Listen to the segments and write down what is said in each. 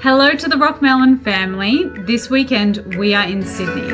Hello to the Rock Melan family. This weekend we are in Sydney.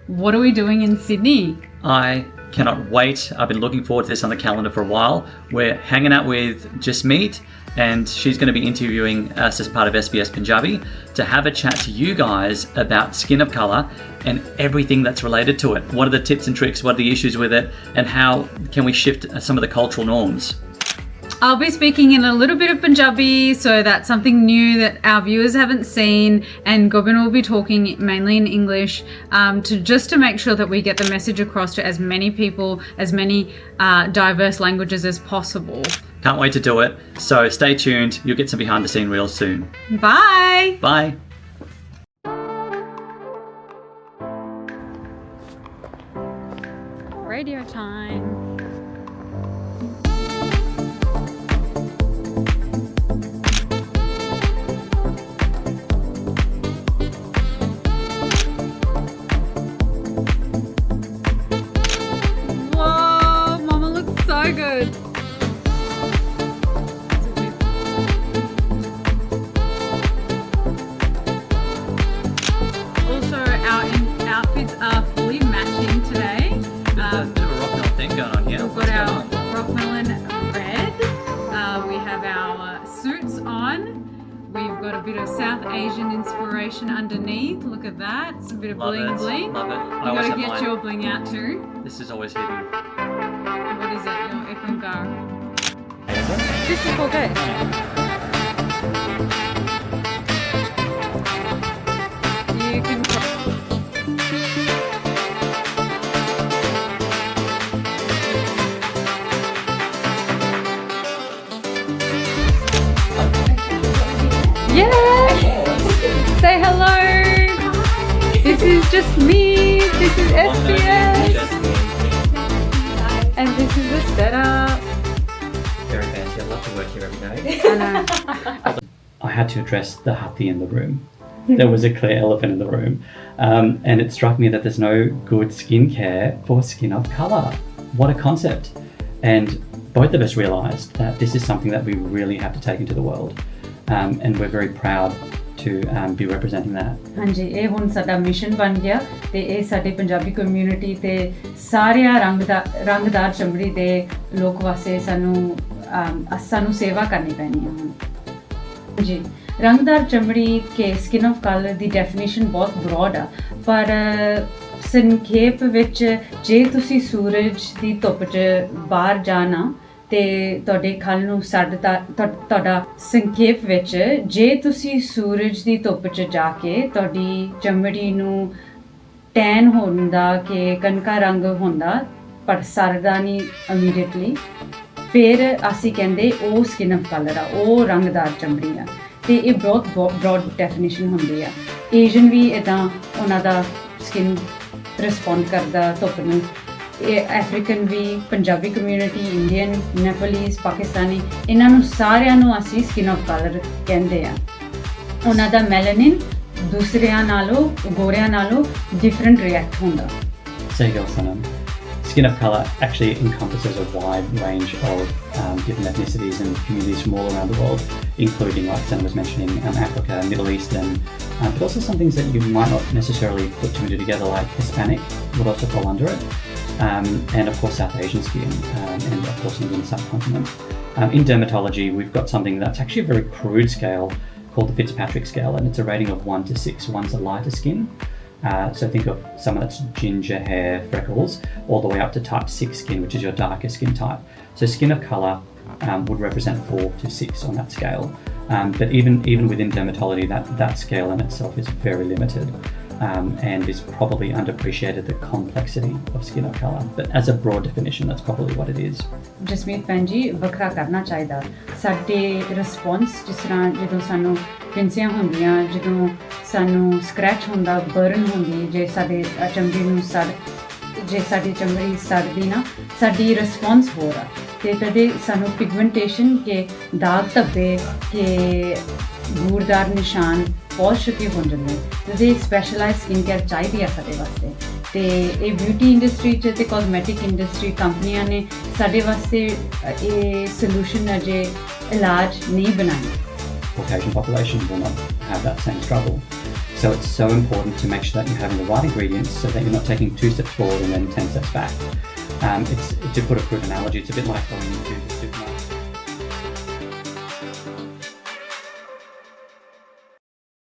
What are we doing in Sydney? I cannot wait. I've been looking forward to this on the calendar for a while. We're hanging out with Jasmeet, and she's going to be interviewing us as part of SBS Punjabi to have a chat to you guys about skin of colour and everything that's related to it. What are the tips and tricks? What are the issues with it? And how can we shift some of the cultural norms? I'll be speaking in a little bit of Punjabi, so that's something new that our viewers haven't seen, and Gobin will be talking mainly in English to make sure that we get the message across to as many people, as many diverse languages as possible. Can't wait to do it. So stay tuned. You'll get some behind the scene reels soon. Bye. Bye. Radio time. So good. Also, our outfits are fully matching today. Bit of a Rock Melan thing going on here. We've got our Rock Melan red. We have our suits on. We've got a bit of South Asian inspiration underneath. Look at that. It's a bit of bling bling. Love it. You got to get your bling out too. This is always hidden. What is it? Your Ekungar. This is okay. You can. Yeah. Say hello. This is just me. This is SBS. And this is the setup. Very fancy. I'd love to work here every day. I know. I had to address the hathi in the room. There was a clear elephant in the room. And it struck me that there's no good skincare for skin of colour. What a concept. And both of us realised that this is something that we really have to take into the world. And we're very proud to be representing that. ਹਾਂਜੀ ਇਹ ਹੁਣ ਸਾਡਾ mission ਬਣ ਗਿਆ ਤੇ ਇਹ ਸਾਡੇ Punjabi community ਤੇ ਸਾਰਿਆਂ ਰੰਗਦਾਰ ਚਮੜੀ ਦੇ ਲੋਕ ਵਾਸਤੇ ਸਾਨੂੰ ਸੇਵਾ ਕਰਨੀ ਪੈਣੀ ਹੈ ਹੁਣ ਜੀ ਰੰਗਦਾਰ ਚਮੜੀ ਕੇ skin of colour the definition ਬਹੁਤ ਬ੍ਰੌਡ ਆ ਪਰ ਸੰਖੇਪ ਵਿੱਚ ਜੇ ਤੁਸੀਂ ਸੂਰਜ ਦੀ ਧੁੱਪ 'ਚ ਬਾਹਰ ਜਾਣਾ ਤੇ ਤੁਹਾਡੇ ਖਲ ਨੂੰ ਤੁਹਾਡਾ ਸੰਖੇਪ ਵਿੱਚ ਜੇ ਤੁਸੀਂ ਸੂਰਜ ਦੀ ਧੁੱਪ 'ਚ ਜਾ ਕੇ ਤੁਹਾਡੀ ਚਮੜੀ ਨੂੰ ਟੈਨ ਹੁੰਦਾ ਕਿ ਕਣਕਾ ਰੰਗ ਹੁੰਦਾ ਪਰ ਸਰਦਾ ਨਹੀਂ ਇਮੀਡੀਏਟਲੀ ਫਿਰ ਅਸੀਂ ਕਹਿੰਦੇ ਉਹ ਸਕਿਨ ਆਫ ਕਲਰ ਆ ਉਹ ਰੰਗਦਾਰ ਚਮੜੀ ਆ ਤੇ ਇਹ ਬਹੁਤ ਬ੍ਰੌਡ ਡੈਫੀਨੇਸ਼ਨ ਹੁੰਦੀ ਆ ਏਸ਼ੀਅਨ ਵੀ ਇੱਦਾਂ ਉਹਨਾਂ ਦਾ ਸਕਿਨ ਰਿਸਪੌਂਡ ਕਰਦਾ ਧੁੱਪ ਨੂੰ ਅਫਰੀਕਨ ਵੀ ਪੰਜਾਬੀ ਕਮਿਊਨਿਟੀ ਇੰਡੀਅਨ ਨੇਪਾਲੀਜ਼ ਪਾਕਿਸਤਾਨੀ ਇਹਨਾਂ ਨੂੰ ਸਾਰਿਆਂ ਨੂੰ ਅਸੀਂ ਸਕਿਨ ਆਫ ਕਲਰ ਕਹਿੰਦੇ ਆ ਉਹਨਾਂ ਦਾ ਮੈਲੈਨਿਨ ਦੂਸਰਿਆਂ ਨਾਲੋਂ ਗੋਰਿਆਂ ਨਾਲੋਂ ਡਿਫਰੈਂਟ ਰਿਐਕਟ ਹੁੰਦਾ ਸਹੀ ਗੱਲ Sanam Skin of colour actually encompasses a wide range of different ethnicities and communities from all around the world, including, like Sana was mentioning, Africa, Middle Eastern, but also some things that you might not necessarily put two and two together, like Hispanic would also fall under it, and of course South Asian skin, and of course Indian subcontinent. In dermatology, we've got something that's actually a very crude scale called the Fitzpatrick scale, and it's a rating of 1 to 6. 1's a lighter skin. So think of someone that's ginger hair, freckles, all the way up to type 6 skin, which is your darker skin type. So skin of colour would represent 4 to 6 on that scale. But even within dermatology, that scale in itself is very limited. And is probably underappreciated, the complexity of skin of colour. But as a broad definition, that's probably what it is. Jasmeet ਭੈਣ ਜੀ ਵੱਖਰਾ ਕਰਨਾ ਚਾਹੀਦਾ ਸਾਡੇ response ਜਿਸ ਤਰ੍ਹਾਂ ਜਦੋਂ ਸਾਨੂੰ ਫਿੰਸੀਆਂ ਹੁੰਦੀਆਂ ਜਦੋਂ ਸਾਨੂੰ ਸਕ੍ਰੈਚ ਹੁੰਦਾ ਬਰਨ ਹੁੰਦੀ ਜੇ ਸਾਡੇ ਚਮੜੀ ਨੂੰ ਜੇ ਸਾਡੀ ਚਮੜੀ ਸੜਦੀ ਨਾ ਸਾਡੀ ਰਿਸਪੌਂਸ ਹੋ ਰਿਹਾ ਤੇ ਤਦੇ ਸਾਨੂੰ ਪਿਗਮੈਂਟੇਸ਼ਨ ਕੇ ਦਾਗ ਧੱਬੇ ਕੇ ਗੂੜਦਾਰ ਨਿਸ਼ਾਨ ਬਹੁਤ ਛੇਤੀ ਹੋ ਜਾਂਦੇ ਤਦੇ ਸਪੈਸ਼ਲਾਈਜ਼ ਸਕਿਨ ਕੇਅਰ ਚਾਹੀਦੀ ਆ ਸਾਡੇ ਵਾਸਤੇ ਤੇ ਇਹ ਬਿਊਟੀ ਇੰਡਸਟਰੀ 'ਚ ਤੇ ਕਾਸਮੈਟਿਕ ਇੰਡਸਟਰੀ ਕੰਪਨੀਆਂ ਨੇ ਸਾਡੇ ਵਾਸਤੇ ਇਹ ਸੋਲੂਸ਼ਨ ਅਜੇ ਇਲਾਜ ਨਹੀਂ ਬਣਾਇਆ Caucasian population will not have that same struggle. So it's so important to make sure that you're having the right ingredients so that you're not taking 2 steps forward and then 10 steps back. To put a crude analogy, it's a bit like going into the supermarket.